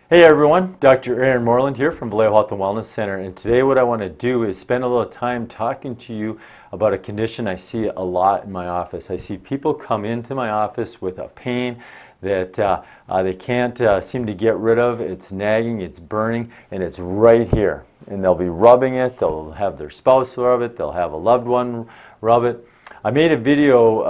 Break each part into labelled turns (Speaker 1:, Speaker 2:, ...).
Speaker 1: Hey everyone, Dr. Aaron Moreland here from Vallejo Health and Wellness Center, and today what I want to do is spend a little time talking to you about a condition I see a lot in my office. I see people come into my office with a pain that they can't seem to get rid of. It's nagging, it's burning, and it's right here. And they'll be rubbing it, they'll have their spouse rub it, they'll have a loved one rub it. I made a video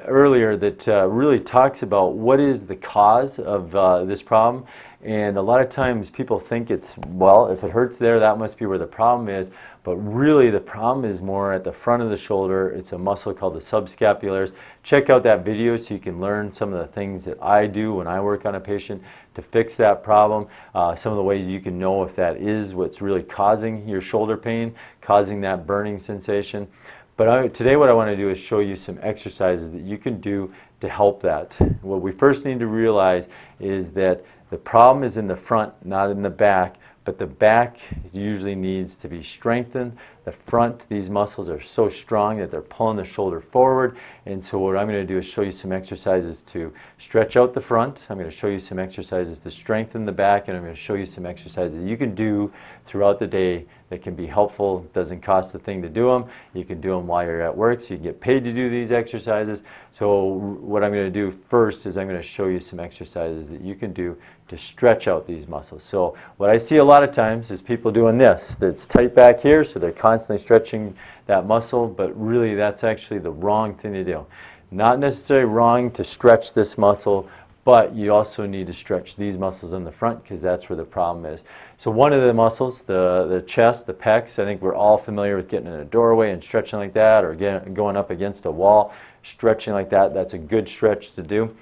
Speaker 1: earlier that really talks about what is the cause of this problem. And a lot of times people think it's, well, if it hurts there, that must be where the problem is. But really the problem is more at the front of the shoulder. It's a muscle called the subscapularis. Check out that video so you can learn some of the things that I do when I work on a patient to fix that problem. Some of the ways you can know if that is what's really causing your shoulder pain, causing that burning sensation. But today what I want to do is show you some exercises that you can do to help that. What we first need to realize is that the problem is in the front, not in the back, but the back usually needs to be strengthened. The front, these muscles are so strong that they're pulling the shoulder forward. And so what I'm going to do is show you some exercises to stretch out the front. I'm going to show you some exercises to strengthen the back, and I'm going to show you some exercises that you can do throughout the day that can be helpful. It doesn't cost a thing to do them. You can do them while you're at work, so you can get paid to do these exercises. So what I'm going to do first is I'm going to show you some exercises that you can do to stretch out these muscles. So what I see a lot of times is people doing this. It's tight back here, so they're constantly stretching that muscle, but really that's actually the wrong thing to do. Not necessarily wrong to stretch this muscle, but you also need to stretch these muscles in the front because that's where the problem is. So one of the muscles, the chest, the pecs, I think we're all familiar with getting in a doorway and stretching like that, or going up against a wall, stretching like that. That's a good stretch to do.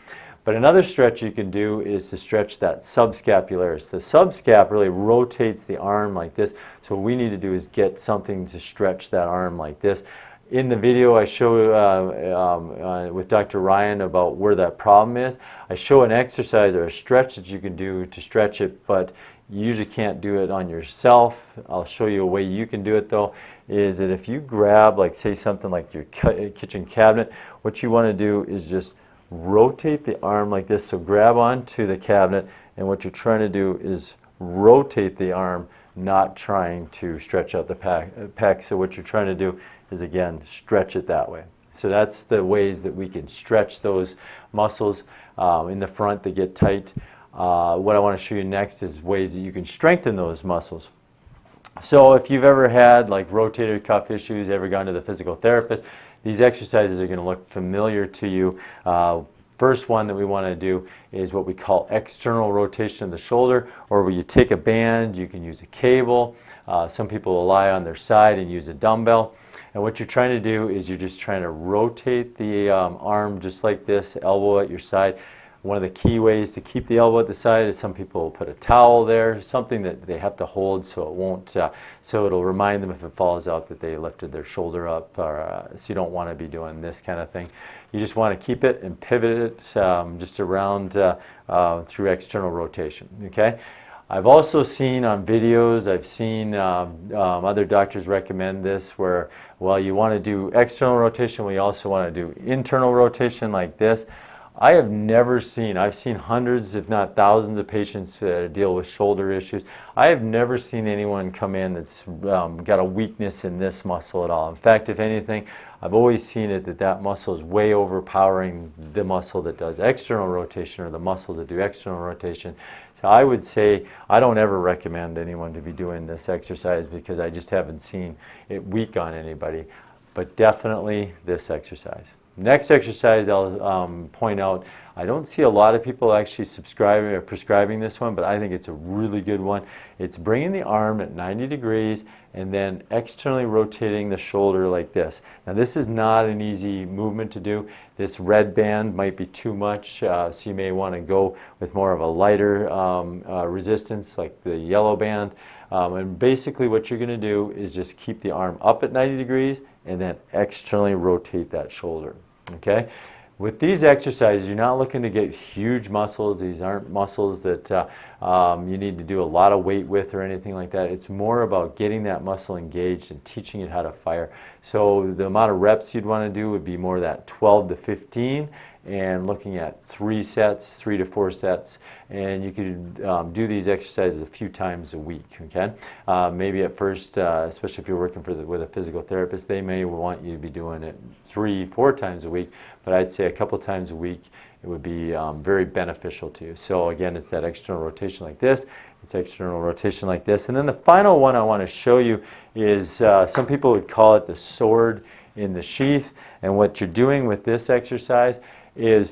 Speaker 1: But another stretch you can do is to stretch that subscapularis. The subscap really rotates the arm like this. So what we need to do is get something to stretch that arm like this. In the video I show with Dr. Ryan about where that problem is, I show an exercise or a stretch that you can do to stretch it, but you usually can't do it on yourself. I'll show you a way you can do it though, is that if you grab, like say something like your kitchen cabinet, what you want to do is just rotate the arm like this. So grab onto the cabinet, and what you're trying to do is rotate the arm, not trying to stretch out the pec. So what you're trying to do is, again, stretch it that way. So that's the ways that we can stretch those muscles in the front that get tight. What I want to show you next is ways that you can strengthen those muscles. So if you've ever had like rotator cuff issues, ever gone to the physical therapist, these exercises are going to look familiar to you. First one that we want to do is what we call external rotation of the shoulder, or where you take a band, you can use a cable. Some people will lie on their side and use a dumbbell. And what you're trying to do is you're just trying to rotate the arm just like this, elbow at your side. One of the key ways to keep the elbow at the side is some people will put a towel there, something that they have to hold so it won't, so it'll remind them if it falls out that they lifted their shoulder up, or so you don't want to be doing this kind of thing. You just want to keep it and pivot it just around through external rotation, okay? I've also seen on videos, I've seen other doctors recommend this where, well, you want to do external rotation, we also want to do internal rotation like this. I have never seen, I've seen hundreds if not thousands of patients that deal with shoulder issues. I have never seen anyone come in that's got a weakness in this muscle at all. In fact, if anything, I've always seen it that muscle is way overpowering the muscle that does external rotation, or the muscles that do external rotation. So I would say I don't ever recommend anyone to be doing this exercise because I just haven't seen it weak on anybody. But definitely this exercise. Next exercise I'll point out, I don't see a lot of people actually subscribing or prescribing this one, but I think it's a really good one. It's bringing the arm at 90 degrees and then externally rotating the shoulder like this. Now this is not an easy movement to do. This red band might be too much, so you may want to go with more of a lighter resistance like the yellow band. And basically what you're going to do is just keep the arm up at 90 degrees and then externally rotate that shoulder, okay? With these exercises, you're not looking to get huge muscles. These aren't muscles that you need to do a lot of weight with or anything like that. It's more about getting that muscle engaged and teaching it how to fire. So the amount of reps you'd want to do would be more that 12 to 15, and looking at 3 sets, 3 to 4 sets, and you could do these exercises a few times a week. Okay, maybe at first, especially if you're working with a physical therapist, they may want you to be doing it 3, 4 times a week, but I'd say a couple times a week it would be very beneficial to you. So again, it's that external rotation like this, it's external rotation like this, and then the final one I want to show you is some people would call it the sword in the sheath. And what you're doing with this exercise is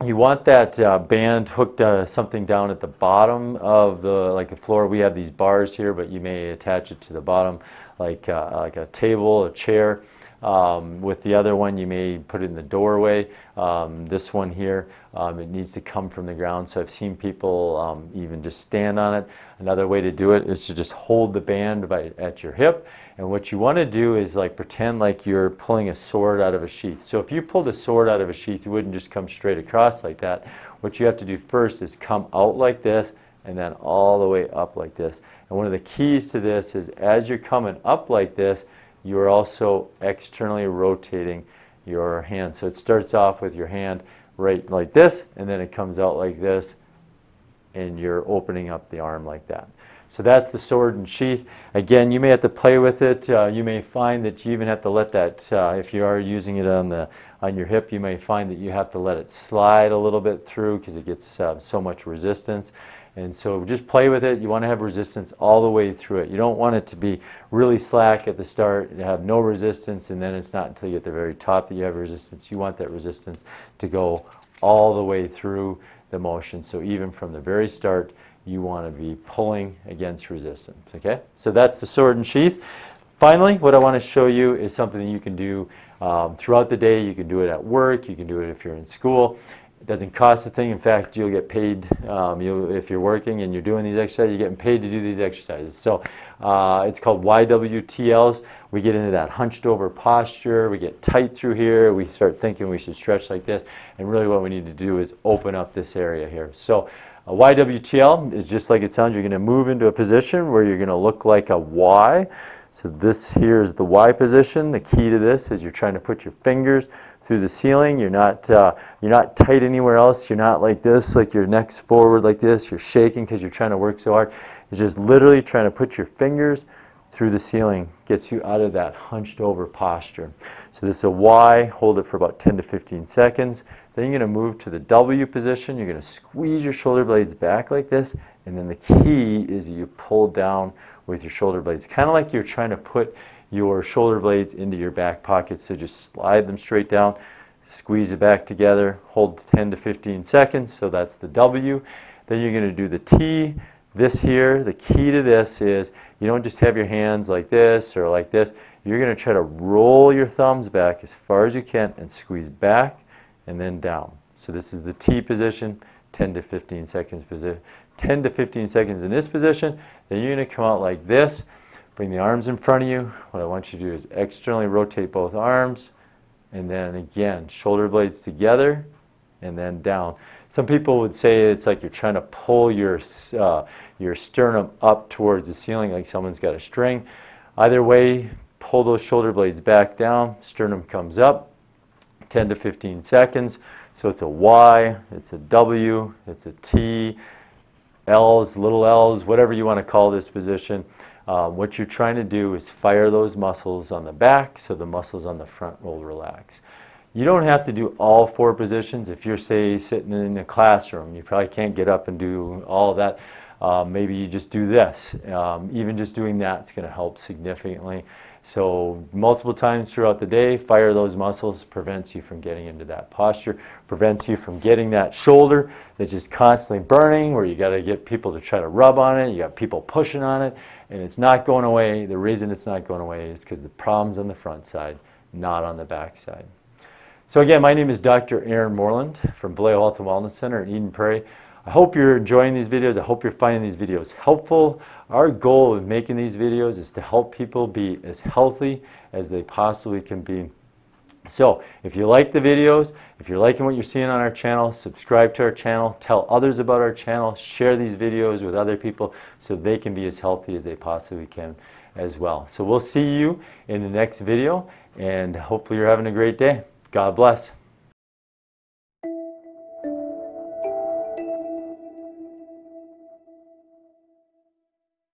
Speaker 1: you want that band hooked something down at the bottom of the floor. We have these bars here, but you may attach it to the bottom like a table, a chair. With the other one, you may put it in the doorway. This one here, it needs to come from the ground. So I've seen people even just stand on it. Another way to do it is to just hold the band at your hip. And what you want to do is pretend like you're pulling a sword out of a sheath. So if you pulled a sword out of a sheath, you wouldn't just come straight across like that. What you have to do first is come out like this and then all the way up like this. And one of the keys to this is as you're coming up like this, you are also externally rotating your hand. So it starts off with your hand right like this, and then it comes out like this, and you're opening up the arm like that. So that's the sword and sheath. Again, you may have to play with it. You may find that you even have to let that, if you are using it on your hip, you may find that you have to let it slide a little bit through because it gets so much resistance. And so just play with it. You want to have resistance all the way through it. You don't want it to be really slack at the start and have no resistance, and then it's not until you get to the very top that you have resistance. You want that resistance to go all the way through the motion. So even from the very start, you want to be pulling against resistance. Okay? So that's the sword and sheath. Finally, what I want to show you is something that you can do throughout the day. You can do it at work. You can do it if you're in school. It doesn't cost a thing. In fact, you'll get paid if you're working and you're doing these exercises. You're getting paid to do these exercises. So it's called YWTLs. We get into that hunched over posture. We get tight through here. We start thinking we should stretch like this. And really what we need to do is open up this area here. So a YWTL is just like it sounds. You're going to move into a position where you're going to look like a Y. So this here is the Y position. The key to this is you're trying to put your fingers through the ceiling. You're not tight anywhere else. You're not like this, like your neck's forward like this. You're shaking because you're trying to work so hard. It's just literally trying to put your fingers through the ceiling. Gets you out of that hunched over posture. So this is a Y. Hold it for about 10 to 15 seconds. Then you're going to move to the W position. You're going to squeeze your shoulder blades back like this. And then the key is you pull down with your shoulder blades, kind of like you're trying to put your shoulder blades into your back pocket. So just slide them straight down, squeeze it back together, hold 10 to 15 seconds. So that's the W. Then you're going to do the T. This here, the key to this is you don't just have your hands like this or like this. You're going to try to roll your thumbs back as far as you can and squeeze back and then down. So this is the T position, 10 to 15 seconds position. 10 to 15 seconds in this position. Then you're going to come out like this. Bring the arms in front of you. What I want you to do is externally rotate both arms, and then again, shoulder blades together, and then down. Some people would say it's like you're trying to pull your sternum up towards the ceiling, like someone's got a string. Either way, pull those shoulder blades back down. Sternum comes up. 10 to 15 seconds. So it's a Y, it's a W, it's a T, L's, little L's, whatever you want to call this position. What you're trying to do is fire those muscles on the back so the muscles on the front will relax. You don't have to do all 4 positions. If you're, say, sitting in a classroom, you probably can't get up and do all of that. Maybe you just do this. Even just doing that is going to help significantly. So multiple times throughout the day, fire those muscles, prevents you from getting into that posture, prevents you from getting that shoulder that's just constantly burning, where you got to get people to try to rub on it, you got people pushing on it, and it's not going away. The reason it's not going away is because the problem's on the front side, not on the back side. So again, my name is Dr. Aaron Moreland from Vallejo Health and Wellness Center in Eden Prairie. I hope you're enjoying these videos. I hope you're finding these videos helpful. Our goal of making these videos is to help people be as healthy as they possibly can be. So if you like the videos, if you're liking what you're seeing on our channel, subscribe to our channel, tell others about our channel, share these videos with other people so they can be as healthy as they possibly can as well. So we'll see you in the next video, and hopefully you're having a great day. God bless.